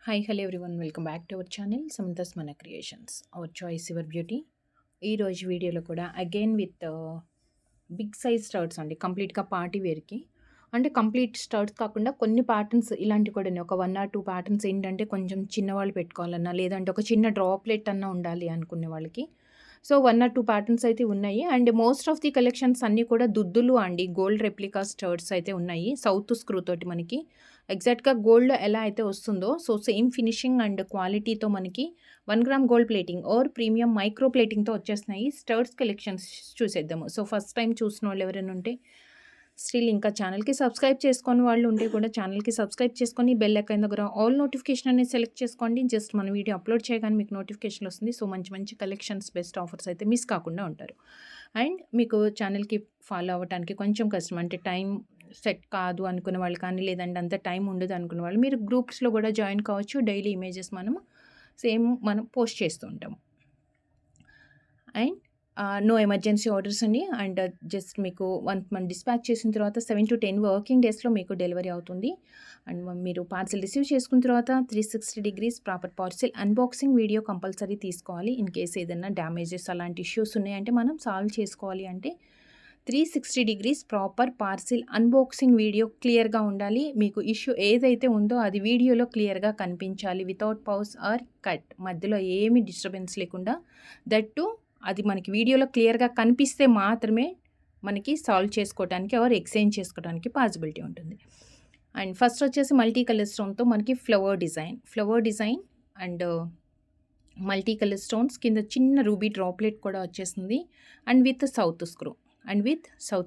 Hi hello everyone welcome back to our channel సమంతస్ మన creations our choice your beauty. ఈరోజు వీడియోలో కూడా again with big size studs అండి, కంప్లీట్గా పార్టీ వేర్కి. అంటే కంప్లీట్ స్టర్ట్స్ కాకుండా కొన్ని ప్యాటర్న్స్ ఇలాంటివి కూడా ఒక 1 or 2 ప్యాటర్న్స్ ఏంటంటే కొంచెం చిన్నవాళ్ళు పెట్టుకోవాలన్నా, లేదంటే ఒక చిన్న డ్రాప్లెట్ అన్నా ఉండాలి అనుకునే వాళ్ళకి. సో 1 or 2 ప్యాటర్న్స్ అయితే ఉన్నాయి. And most of the collections అన్నీ కూడా దుద్దులు అండి, గోల్డ్ రెప్లికా స్టర్ట్స్ అయితే ఉన్నాయి. సౌత్ స్క్రూ తోటి మనకి ఎగ్జాక్ట్‌గా గోల్డ్ ఎలా అయితే వస్తుందో సో సేమ్ ఫినిషింగ్ అండ్ క్వాలిటీతో మనకి 1 gram gold plating or premium micro ప్లేటింగ్‌తో వచ్చేస్తున్నాయి. స్టర్ట్స్ కలెక్షన్స్ చూసేద్దాము. సో ఫస్ట్ టైం చూసిన వాళ్ళు ఎవరైనా ఉంటే స్టిల్ ఇంకా ఛానల్‌కి సబ్స్క్రైబ్ చేసుకోని వాళ్ళు ఉంటే కూడా ఛానల్‌కి సబ్స్క్రైబ్ చేసుకొని బెల్ ఐకాన్ దగ్గర ఆల్ నోటిఫికేషన్ అనేది సెలెక్ట్ చేసుకోండి. జస్ట్ మన వీడియో అప్లోడ్ చేయగానే మీకు నోటిఫికేషన్ వస్తుంది. సో మంచి మంచి కలెక్షన్స్, బెస్ట్ ఆఫర్స్ అయితే మిస్ కాకుండా ఉంటారు. అండ్ మీకు ఛానల్‌కి ఫాలో అవ్వటానికి కొంచెం కష్టం, అంటే టైం సెట్ కాదు అనుకునే వాళ్ళు కానీ, లేదంటే అంత టైం ఉండదు అనుకునే వాళ్ళు మీరు గ్రూప్స్‌లో కూడా జాయిన్ కావచ్చు. డైలీ ఇమేజెస్ మనం పోస్ట్ చేస్తూ ఉంటాము. అండ్ నో ఎమర్జెన్సీ ఆర్డర్స్ అండి. అండ్ జస్ట్ మీకు మనం డిస్పాచ్ చేసిన తర్వాత 7 to 10 వర్కింగ్ డేస్లో మీకు డెలివరీ అవుతుంది. అండ్ మీరు పార్సిల్ రిసీవ్ చేసుకున్న తర్వాత 360 degrees proper parcel unboxing video compulsory తీసుకోవాలి. ఇన్ కేస్ ఏదైనా డ్యామేజెస్ అలాంటి ఇష్యూస్ ఉన్నాయంటే మనం సాల్వ్ చేసుకోవాలి అంటే 360 degrees proper parcel unboxing video క్లియర్గా ఉండాలి. మీకు ఇష్యూ ఏదైతే ఉందో అది వీడియోలో క్లియర్గా కనిపించాలి. వితౌట్ పౌజ్ ఆర్ కట్, మధ్యలో ఏమి డిస్టర్బెన్స్ లేకుండా, దట్ టు అది మనకి వీడియోలో క్లియర్గా కనిపిస్తే మాత్రమే మనకి సాల్వ్ చేసుకోవడానికి ఆర్ ఎక్స్చేంజ్ చేసుకోవడానికి పాసిబిలిటీ ఉంటుంది. అండ్ ఫస్ట్ వచ్చేసి మల్టీ కలర్ స్టోన్తో మనకి flower design and multi colour stones కింద చిన్న రూబీ డ్రాప్లెట్ కూడా వచ్చేసింది. And with south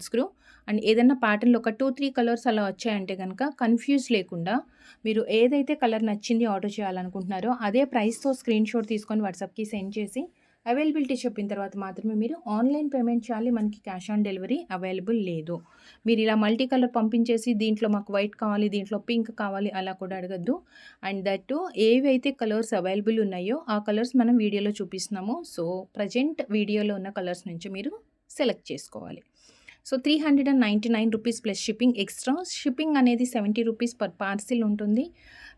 screw and ఏదైనా ప్యాటర్న్లో ఒక 2-3 కలర్స్ అలా వచ్చాయంటే కనుక కన్ఫ్యూజ్ లేకుండా మీరు ఏదైతే కలర్ నచ్చింది ఆర్డర్ చేయాలనుకుంటున్నారో అదే ప్రైస్తో స్క్రీన్ షాట్ తీసుకొని వాట్సాప్కి సెండ్ చేసి అవైలబిలిటీ చెప్పిన తర్వాత మాత్రమే మీరు ఆన్లైన్ పేమెంట్ చేయాలి. మనకి క్యాష్ ఆన్ డెలివరీ అవైలబుల్ లేదు. మీరు ఇలా మల్టీ కలర్ పంపించేసి దీంట్లో మాకు వైట్ కావాలి, దీంట్లో పింక్ కావాలి అలా కూడా అడగద్దు. అండ్ దట్ ఏవైతే కలర్స్ అవైలబుల్ ఉన్నాయో ఆ కలర్స్ మనం వీడియోలో చూపిస్తున్నాము. సో ప్రజెంట్ వీడియోలో ఉన్న కలర్స్ నుంచి మీరు సెలెక్ట్ చేసుకోవాలి. So 399 rupees plus extra shipping అనేది 70 రూపీస్ పర్ పార్సిల్ ఉంటుంది.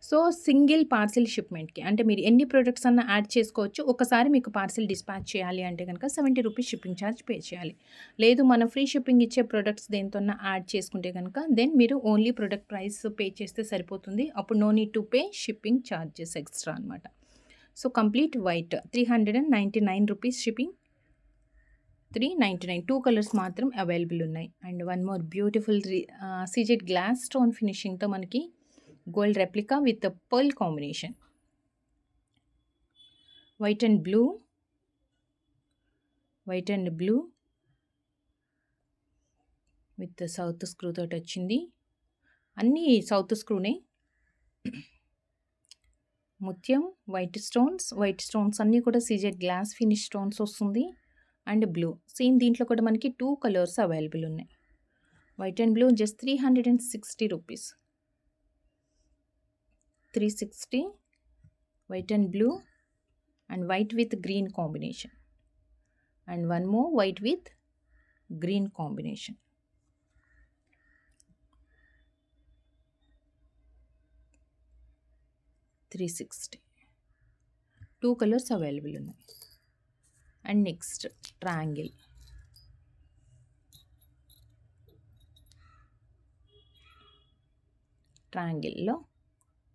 సో సింగిల్ పార్సిల్ షిప్మెంట్కి అంటే మీరు ఎన్ని ప్రొడక్ట్స్ అన్న యాడ్ చేసుకోవచ్చు. ఒకసారి మీకు పార్సిల్ డిస్పాచ్ చేయాలి అంటే కనుక 70 రూపీస్ షిప్పింగ్ ఛార్జ్ పే చేయాలి. లేదు మనం ఫ్రీ షిప్పింగ్ ఇచ్చే ప్రొడక్ట్స్ దేనితోన్నా యాడ్ చేసుకుంటే కనుక దెన్ మీరు ఓన్లీ ప్రొడక్ట్ ప్రైస్ పే చేస్తే సరిపోతుంది. అప్పుడు no need to pay shipping charges extra అనమాట. So complete white 399 rupees shipping, 399 2 colours మాత్రం అవైలబుల్ ఉన్నాయి. And one more beautiful CZ glass stone ఫినిషింగ్తో మనకి gold replica with pearl combination, white and blue with south screw తోటి వచ్చింది. అన్నీ south స్క్రూనే. ముత్యం white stones అన్నీ కూడా సీజెడ్ గ్లాస్ ఫినిష్ స్టోన్స్ వస్తుంది. అండ్ బ్లూ సేమ్ దీంట్లో కూడా మనకి 2 కలర్స్ అవైలబుల్ ఉన్నాయి. White and blue just 360 rupees, 360 white and blue and white with green combination and one more white with green combination. $360 2 colours available ఉన్నాయి. And next ట్రయాంగిల్లో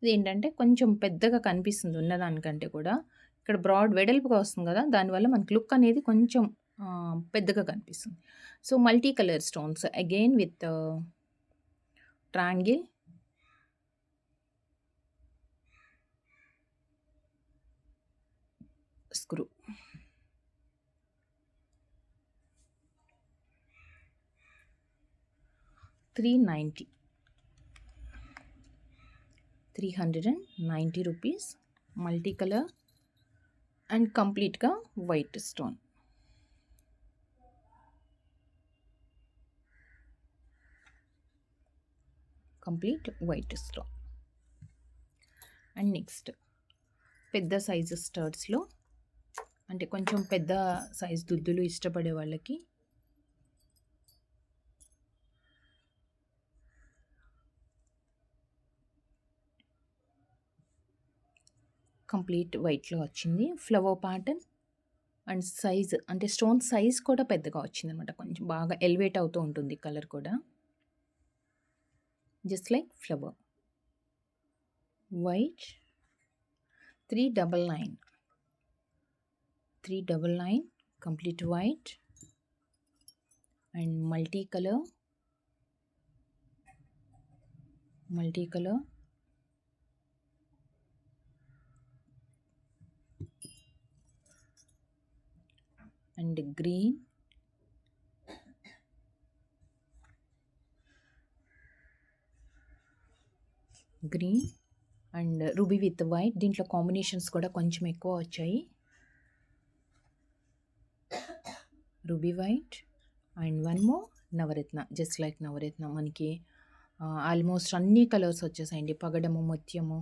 ఇది ఏంటంటే కొంచెం పెద్దగా కనిపిస్తుంది ఉన్నదానికంటే కూడా. ఇక్కడ బ్రాడ్ వెడల్పుగా వస్తుంది కదా, దానివల్ల మనకి లుక్ అనేది కొంచెం పెద్దగా కనిపిస్తుంది. So multi colour stones again with triangle, screw. $390 rupees multi colour and కంప్లీట్గా వైట్ స్టోన్. అండ్ నెక్స్ట్ పెద్ద సైజు స్టర్ట్స్లో, అంటే కొంచెం పెద్ద సైజ్ దుద్దులు ఇష్టపడే వాళ్ళకి కంప్లీట్ వైట్‌లో వచ్చింది. ఫ్లవర్ ప్యాటర్న్ అండ్ సైజ్ అంటే స్టోన్ సైజ్ కూడా పెద్దగా వచ్చిందనమాట. కొంచెం బాగా ఎలివేట్ అవుతూ ఉంటుంది కలర్ కూడా. Just like flower. White 399. 399 complete white and multicolor and green and ruby with white. దీంట్లో కాంబినేషన్స్ కూడా కొంచెం ఎక్కువ వచ్చాయి. Ruby white and one more navaratna. Just like navaratna మనకి ఆల్మోస్ట్ అన్ని కలర్స్ వచ్చేసాయండి. పగడము, ముత్యము,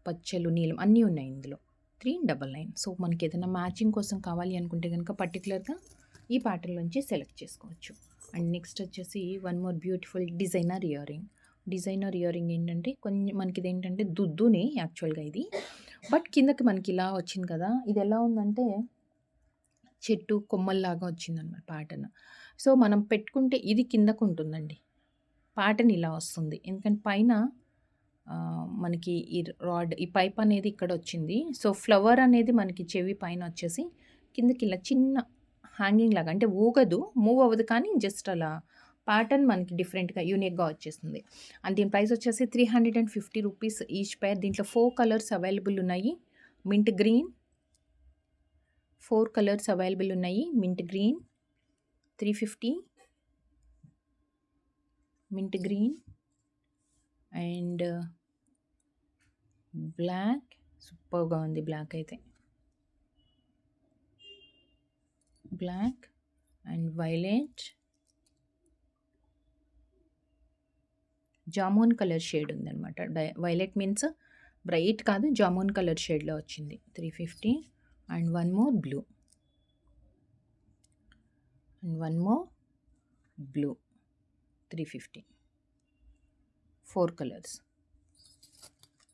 పచ్చలు, నీలం అన్నీ ఉన్నాయి ఇందులో. 399. సో మనకి ఏదైనా మ్యాచింగ్ కోసం కావాలి అనుకుంటే కనుక పర్టికులర్గా ఈ ప్యాటర్న్లోంచి సెలెక్ట్ చేసుకోవచ్చు. అండ్ నెక్స్ట్ వచ్చేసి one more beautiful designer ear ring ఏంటంటే కొంచెం మనకి ఇదేంటంటే దుద్దునే యాక్చువల్గా ఇది, బట్ కిందకి మనకి ఇలా వచ్చింది కదా. ఇది ఎలా ఉందంటే చెట్టు కొమ్మల్లాగా వచ్చిందన్నమాట ప్యాటర్న్. సో మనం పెట్టుకుంటే ఇది కిందకు ఉంటుందండి, ప్యాటర్న్ ఇలా వస్తుంది. ఎందుకంటే పైన మనకి ఈ రాడ్, ఈ పైప్ అనేది ఇక్కడ వచ్చింది. సో ఫ్లవర్ అనేది మనకి చెవి పైన వచ్చేసి కిందకి ఇలా చిన్న హ్యాంగింగ్ లాగా, అంటే ఊగదు, మూవ్ అవ్వదు, కానీ జస్ట్ అలా ప్యాటర్న్ మనకి డిఫరెంట్గా యూనిక్గా వచ్చేస్తుంది. అండ్ దీని ప్రైస్ వచ్చేసి 350 రూపీస్ ఈచ్ పేర్. దీంట్లో 4 కలర్స్ అవైలబుల్ ఉన్నాయి. మింట్ గ్రీన్ 4 కలర్స్ అవైలబుల్ ఉన్నాయి. Mint green 350, mint green and black. సూపర్గా ఉంది బ్లాక్ అయితే. Black and violet, jamun colour shade ఉందన్నమాట. వైలెట్ మీన్స్ బ్రైట్ కాదు, జామున్ కలర్ షేడ్లో వచ్చింది. 350 and one more blue 350. 4 colours.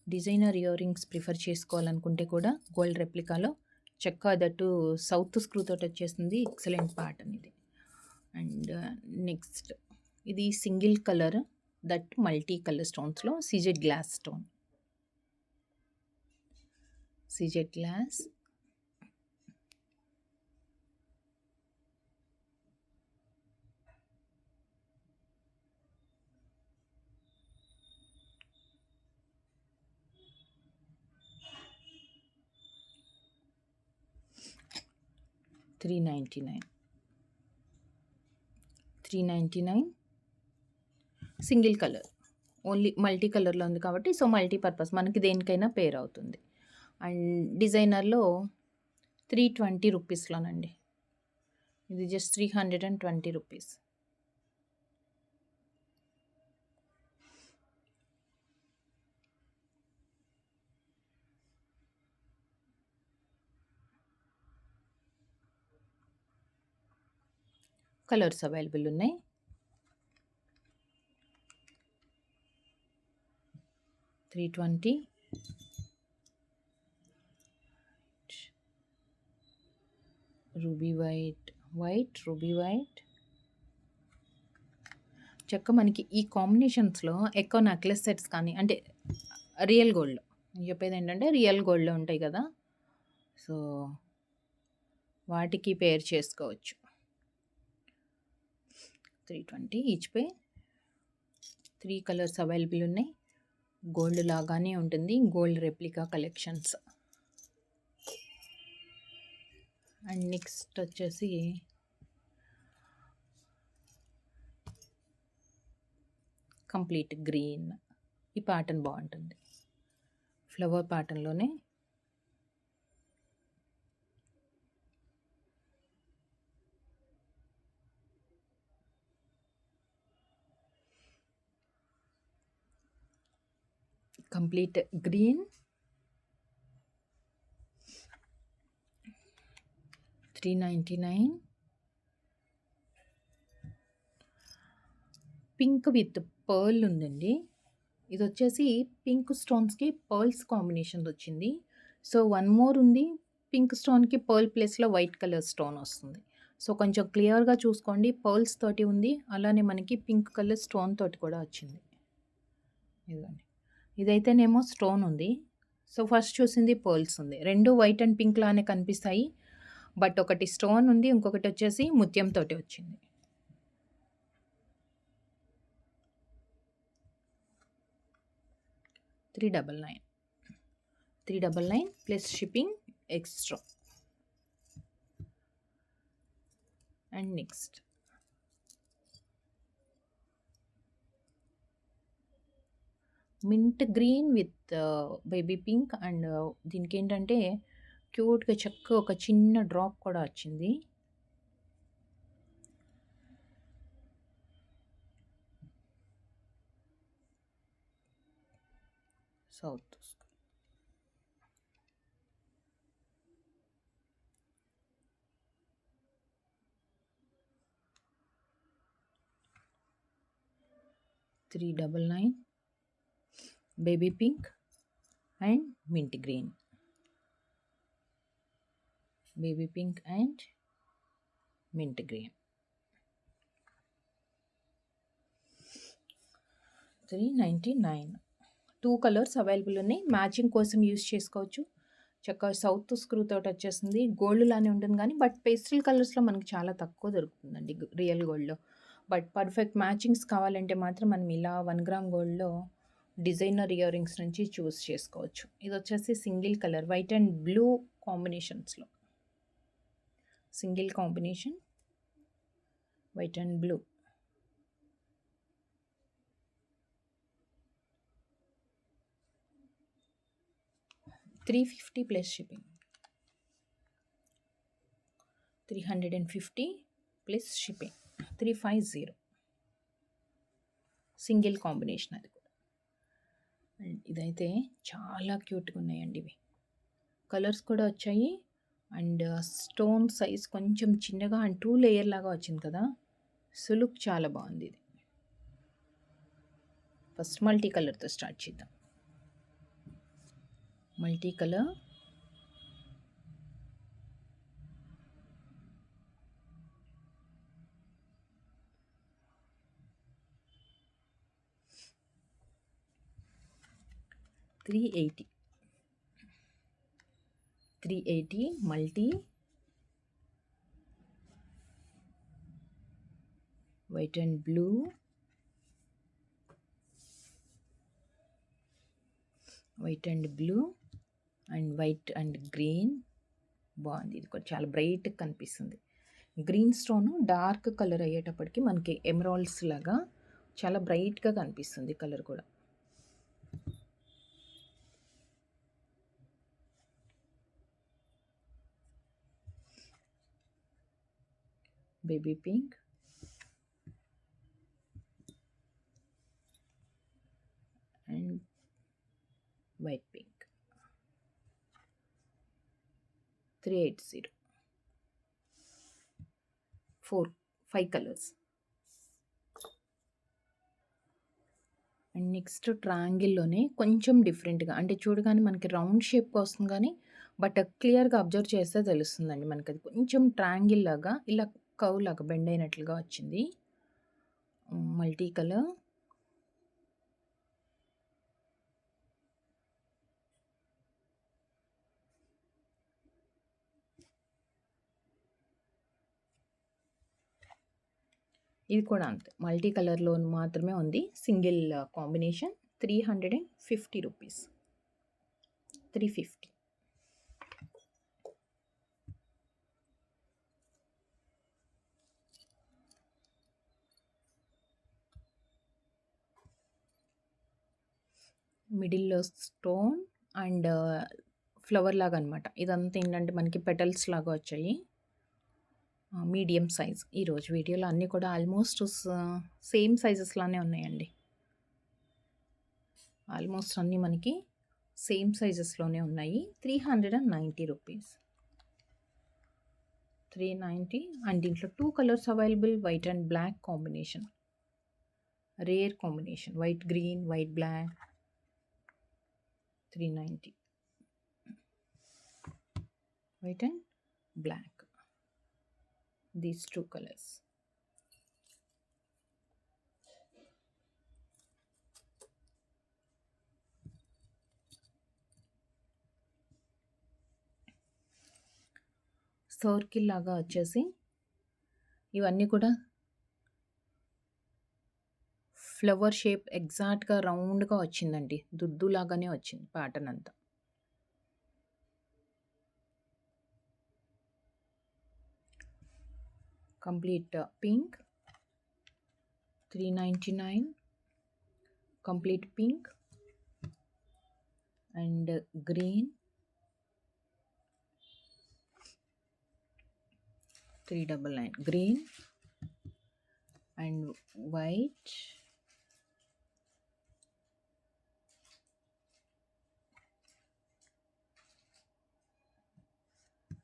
Designer ear rings prefer చేసుకోవాలనుకుంటే కూడా గోల్డ్ రెప్లికాలో చెక్క దట్టు సౌత్ స్క్రూ తోటి వచ్చేస్తుంది. ఎక్సలెంట్ ప్యాటర్న్ ఇది. అండ్ నెక్స్ట్ ఇది single colour that multi colour స్టోన్స్లో CZ glass stone. CZ glass $399 single colour. Only multi కలర్లో ఉంది కాబట్టి సో మల్టీపర్పస్ మనకి దేనికైనా పేర్ అవుతుంది. అండ్ డిజైనర్లో 320 రూపీస్లోనండి. ఇది జస్ట్ 320 రూపీస్. కలర్స్ అవైలబుల్ ఉన్నాయి. $320. రూబీ వైట్ చెక్క. మనకి ఈ కాంబినేషన్స్లో ఎక్కువ నెక్లెస్ సెట్స్ కానీ, అంటే రియల్ గోల్డ్, నేను చెప్పేది ఏంటంటే రియల్ గోల్డ్లో ఉంటాయి కదా, సో వాటికి పేర్ చేసుకోవచ్చు. 320 ఈచ్ పే. 3 కలర్స్ అవైలబుల్ ఉన్నాయి. గోల్డ్ లాగానే ఉంటుంది, gold replica collections. And next వచ్చేసి కంప్లీట్ గ్రీన్. ఈ ప్యాటర్న్ బాగుంటుంది, ఫ్లవర్ ప్యాటర్న్లోనే. Complete green 399. Pink with pearl ఉందండి. ఇది వచ్చేసి పింక్ స్టోన్స్కి పర్ల్స్ కాంబినేషన్ వచ్చింది. సో, వన్ మోర్ ఉంది. పింక్ స్టోన్‌కి పర్ల్ ప్లేస్‌లో వైట్ కలర్ స్టోన్ వస్తుంది. సో, కొంచెం క్లియర్‌గా చూసుకోండి. పర్ల్స్ తోటి ఉంది. అలానే మనకి పింక్ కలర్ స్టోన్ తోటి కూడా వచ్చింది. ఇదిగోండి. ఇదైతేనేమో స్టోన్ ఉంది. సో, ఫస్ట్ చూసింది పర్ల్స్ ఉంది. 2 వైట్ అండ్ పింక్ లానే కనిపిస్తాయి. బట్ ఒకటి స్టోన్ ఉంది. ఇంకొకటి వచ్చేసి ముత్యం తోటి వచ్చింది. $399 $399 plus shipping extra. And next mint green with baby pink and దీనికి ఏంటంటే క్యూట్గా చక్కగా ఒక చిన్న డ్రాప్ కూడా వచ్చింది. South $399 baby pink and mint green. Baby pink and mint green. $399. 2 colours available ఉన్నాయి. మ్యాచింగ్ కోసం యూస్ చేసుకోవచ్చు. చక్కగా సౌత్ స్క్రూ తోటి వచ్చేసింది. గోల్డ్ లానే ఉంటుంది కానీ బట్ పేస్టల్ కలర్స్లో మనకి చాలా తక్కువ దొరుకుతుందండి రియల్ గోల్డ్లో. బట్ పర్ఫెక్ట్ మ్యాచింగ్స్ కావాలంటే మాత్రం మనం ఇలా 1 గ్రామ్ గోల్డ్లో డిజైనర్ ఇయర్ రింగ్స్ నుంచి చూస్ చేసుకోవచ్చు. ఇది వచ్చేసి single colour white and blue కాంబినేషన్స్లో. Single combination white and blue. $350 plus shipping. 350 plus shipping. 350 single combination అది కూడా. అండ్ ఇదైతే చాలా క్యూట్గా ఉన్నాయండి ఇవి. కలర్స్ కూడా వచ్చాయి అండ్ స్టోన్ సైజ్ కొంచెం చిన్నగా అండ్ 2 లేయర్ లాగా వచ్చింది కదా. సో లుక్ చాలా బాగుంది ఇది. ఫస్ట్ మల్టీ కలర్తో స్టార్ట్ చేద్దాం. Multi colour $380 multi white and blue, white and blue and white and green. బాగుంది ఇది కూడా చాలా బ్రైట్గా కనిపిస్తుంది. గ్రీన్ స్టోన్ డార్క్ కలర్ అయ్యేటప్పటికి మనకి ఎమరాల్డ్స్ లాగా చాలా బ్రైట్గా కనిపిస్తుంది కలర్ కూడా. Baby pink and white pink. 380 5 colours. And next ట్రయాంగిల్లోనే కొంచెం డిఫరెంట్గా అంటే చూడగానే మనకి రౌండ్ షేప్ వస్తుంది కానీ బట్ క్లియర్గా అబ్జర్వ్ చేస్తే తెలుస్తుందండి మనకి అది కొంచెం ట్రయాంగిల్ లాగా ఇలా కర్వ్ లాగా బెండ్ అయినట్లుగా వచ్చింది. మల్టీ కలర్ ఇది కూడా అంతే మల్టీ కలర్లో మాత్రమే ఉంది. Single combination. ₹350. 350. మిడిల్లో స్టోన్ అండ్ ఫ్లవర్ లాగా అనమాట. ఇదంతా ఏంటంటే మనకి పెటల్స్ లాగా వచ్చాయి. Medium size. ఈరోజు వీడియోలో అన్నీ కూడా ఆల్మోస్ట్ సేమ్ సైజెస్లానే ఉన్నాయండి. ఆల్మోస్ట్ అన్నీ మనకి సేమ్ సైజెస్లోనే ఉన్నాయి. ₹390. 390 అండ్ దీంట్లో 2 colours available. White and black combination. Rare combination. White green, white black. 390. White and black, these 2 colours. Circle లాగా వచ్చేసి ఇవన్నీ కూడా ఫ్లవర్ షేప్ ఎగ్జాక్ట్‌గా రౌండ్‌గా వచ్చిందండి. దుద్దు లాగానే వచ్చింది ప్యాటర్న్ అంతా. Complete pink 399, complete pink and green 399, green and white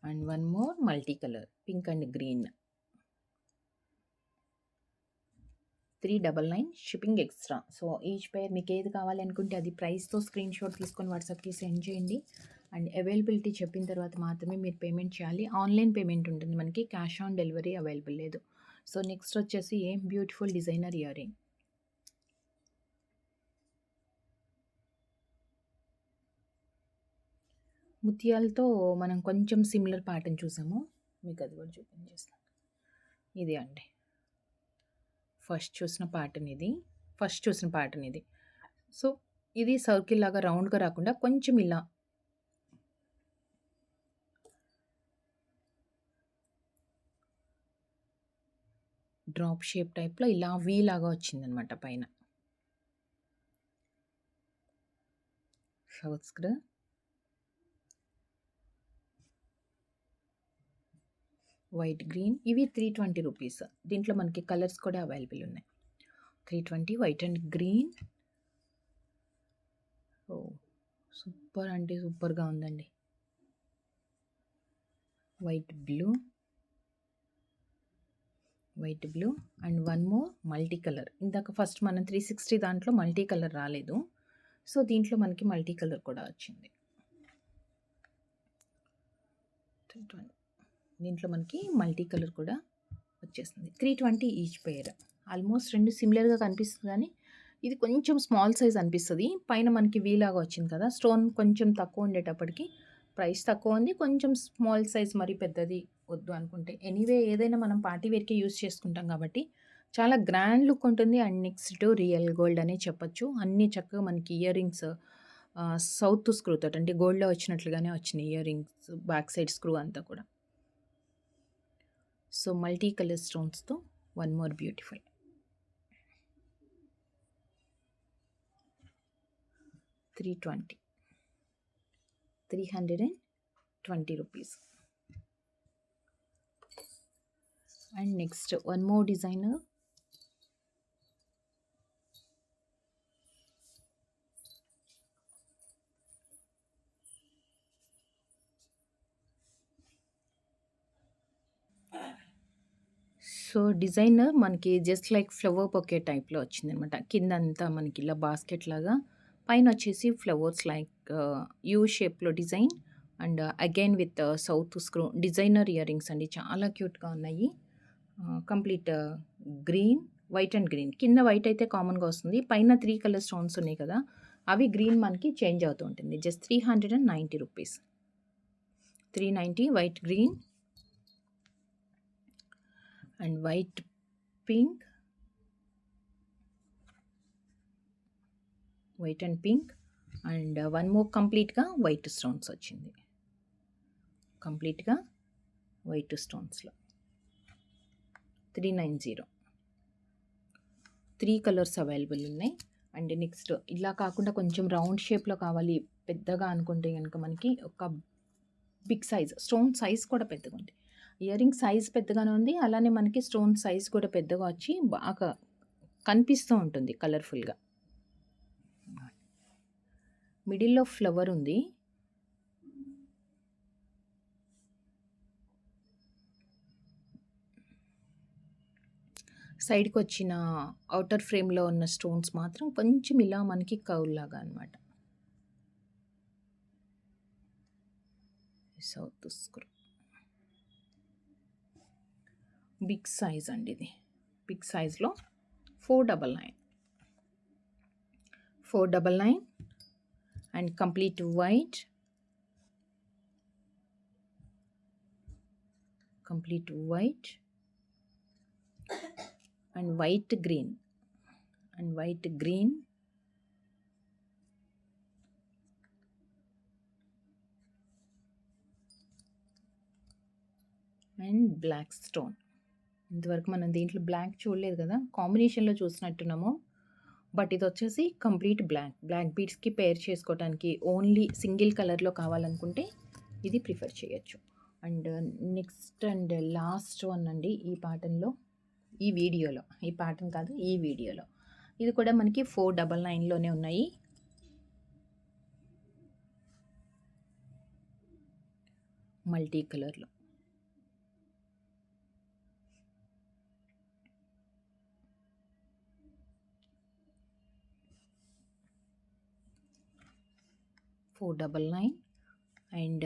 and one more multicolor pink and green 399 shipping extra. So each పేర్ మీకు ఏది కావాలి అనుకుంటే అది ప్రైస్తో స్క్రీన్ షాట్ తీసుకొని వాట్సాప్కి సెండ్ చేయండి. అండ్ అవైలబిలిటీ చెప్పిన తర్వాత మాత్రమే మీరు పేమెంట్ చేయాలి. ఆన్లైన్ పేమెంట్ ఉంటుంది మనకి, క్యాష్ ఆన్ డెలివరీ అవైలబుల్ లేదు. సో నెక్స్ట్ వచ్చేసి ఏం బ్యూటిఫుల్ డిజైనర్ ఇయర్ రింగ్. ముత్యాలతో మనం కొంచెం సిమిలర్ ప్యాటర్న్ చూసాము, మీకు అది కూడా చూపించేస్తాను. ఇది అండి ఫస్ట్ చూసిన ప్యాటర్న్ ఇది. సో ఇది సర్కిల్ లాగా రౌండ్గా రాకుండా కొంచెం ఇలా డ్రాప్ షేప్ టైప్లో ఇలా వీ లాగా వచ్చిందనమాట పైన. సౌత్స్క్ర వైట్ గ్రీన్, ఇవి 320 రూపీస్. దీంట్లో మనకి కలర్స్ కూడా అవైలబుల్ ఉన్నాయి. 320 white and green. Oh super అంటే సూపర్గా ఉందండి. White blue and one more multi colour. ఇందాక ఫస్ట్ మనం 360 దాంట్లో మల్టీ కలర్ రాలేదు, సో దీంట్లో మనకి మల్టీ కలర్ కూడా వచ్చింది. దీంట్లో మనకి మల్టీ కలర్ కూడా వచ్చేస్తుంది. 320 ఈచ్ పేర్. ఆల్మోస్ట్ రెండు సిమిలర్గా కనిపిస్తుంది, కానీ ఇది కొంచెం స్మాల్ సైజ్ అనిపిస్తుంది. పైన మనకి వీలాగా వచ్చింది కదా, స్టోన్ కొంచెం తక్కువ ఉండేటప్పటికి ప్రైస్ తక్కువ ఉంది. కొంచెం స్మాల్ సైజ్ మరి పెద్దది వద్దు అనుకుంటే, ఎనీవే ఏదైనా మనం పార్టీ వేర్కే యూస్ చేసుకుంటాం కాబట్టి చాలా గ్రాండ్ లుక్ ఉంటుంది. అండ్ నెక్స్ట్ రియల్ గోల్డ్ అనే చెప్పొచ్చు. అన్నీ చక్కగా మనకి ఇయర్ రింగ్స్ సౌత్ స్క్రూ తోటి, అంటే గోల్డ్లో వచ్చినట్లుగానే వచ్చినాయి earrings, back side screw అంతా కూడా. సో మల్టీ కలర్ స్టోన్స్తో one more beautiful. $320 rupees. And next one more designer. So designer మనకి జస్ట్ లైక్ ఫ్లవర్ బొకే టైప్లో వచ్చింది అనమాట. కింద అంతా మనకి ఇలా బాస్కెట్ లాగా, పైన వచ్చేసి ఫ్లవర్స్ లైక్ యూ షేప్లో design. And again with south screw designer ear rings అండి, చాలా క్యూట్గా ఉన్నాయి. Complete green, white and green. కింద వైట్ అయితే కామన్గా వస్తుంది, పైన 3 కలర్ స్టోన్స్ ఉన్నాయి కదా, అవి గ్రీన్ మనకి చేంజ్ అవుతూ ఉంటుంది. Just 390 rupees. 390 white green and white pink, white and pink and one more కంప్లీట్గా వైట్ స్టోన్స్ వచ్చింది. కంప్లీట్గా వైట్ స్టోన్స్లో 390. 3 కలర్స్ అవైలబుల్ ఉన్నాయి. అండ్ నెక్స్ట్ ఇలా కాకుండా కొంచెం రౌండ్ షేప్లో కావాలి పెద్దగా అనుకుంటే కనుక మనకి ఒక బిగ్ సైజ్, స్టోన్ సైజ్ కూడా పెద్దగా ఉంది. ఇయర్ రింగ్ సైజ్ పెద్దగానే ఉంది, అలానే మనకి స్టోన్ సైజ్ కూడా పెద్దగా వచ్చి బాగా కనిపిస్తూ ఉంటుంది కలర్ఫుల్గా. మిడిల్లో ఫ్లవర్ ఉంది. సైడ్కి వచ్చిన అవుటర్ ఫ్రేమ్లో ఉన్న స్టోన్స్ మాత్రం కొంచెం ఇలా మనకి కర్వ్ లాగా అనమాట. సౌత్ స్క్రూ బిగ్ సైజ్ అండి ఇది. బిగ్ సైజ్లో 499 and complete white, and white green and black stone. ఇంతవరకు మనం దీంట్లో బ్లాక్ చూడలేదు కదా, కాంబినేషన్లో చూసినట్టున్నాము. బట్ ఇది వచ్చేసి కంప్లీట్ బ్లాక్ బీడ్స్కి పేర్ చేసుకోవడానికి ఓన్లీ సింగిల్ కలర్లో కావాలనుకుంటే ఇది ప్రిఫర్ చేయొచ్చు. And next and last one అండి ఈ ప్యాటర్న్లో, ఈ ప్యాటర్న్ కాదు, ఈ వీడియోలో ఇది కూడా మనకి 499లోనే ఉన్నాయి. మల్టీ కలర్లో $499 and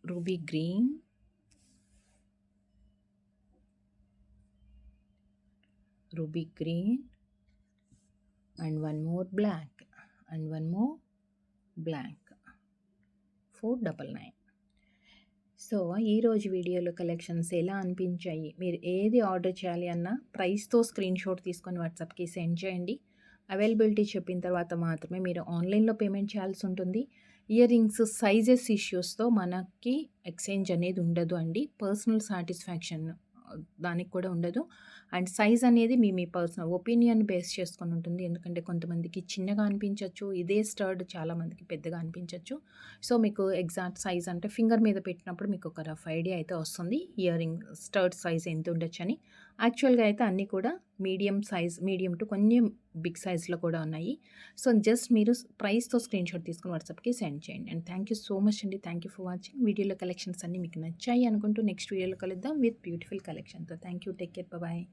ruby green, and one more black, $499. So ఈరోజు వీడియోలో కలెక్షన్స్ ఎలా అనిపించాయి, మీరు ఏది ఆర్డర్ చేయాలి అన్నా ప్రైస్తో స్క్రీన్ షాట్ తీసుకొని వాట్సాప్కి సెండ్ చేయండి. అవైలబిలిటీ చెప్పిన తర్వాత మాత్రమే మీరు ఆన్లైన్లో పేమెంట్ చేయాల్సి ఉంటుంది. ఇయర్ రింగ్స్ సైజెస్ ఇష్యూస్తో మనకి ఎక్స్చేంజ్ అనేది ఉండదు అండి. పర్సనల్ సాటిస్ఫాక్షన్ దానికి కూడా ఉండదు. అండ్ సైజ్ అనేది మీ పర్సనల్ ఒపీనియన్ బేస్ చేసుకొని ఉంటుంది. ఎందుకంటే కొంతమందికి చిన్నగా అనిపించవచ్చు, ఇదే స్టర్డ్ చాలామందికి పెద్దగా అనిపించవచ్చు. సో మీకు ఎగ్జాక్ట్ సైజ్ అంటే ఫింగర్ మీద పెట్టినప్పుడు మీకు ఒక రఫ్ ఐడియా అయితే వస్తుంది ఇయర్ రింగ్ స్టర్డ్ సైజ్ ఎంత ఉండొచ్చు అని. యాక్చువల్గా అయితే అన్నీ కూడా మీడియం టు కొంచెం బిగ్ సైజ్లో కూడా ఉన్నాయి. సో జస్ట్ మీరు ప్రైస్తో స్క్రీన్ షాట్ తీసుకుని వాట్సాప్కి సెండ్ చేయండి. And thank you so much అండి. Thank you for watching. వీడియోలో కలెక్షన్స్ అన్నీ మీకు నచ్చాయి అనుకుంటూ నెక్స్ట్ వీడియోలో కలుద్దాం విత్ బ్యూటిఫుల్ కలెక్షన్తో. Thank you. Take care. Bye.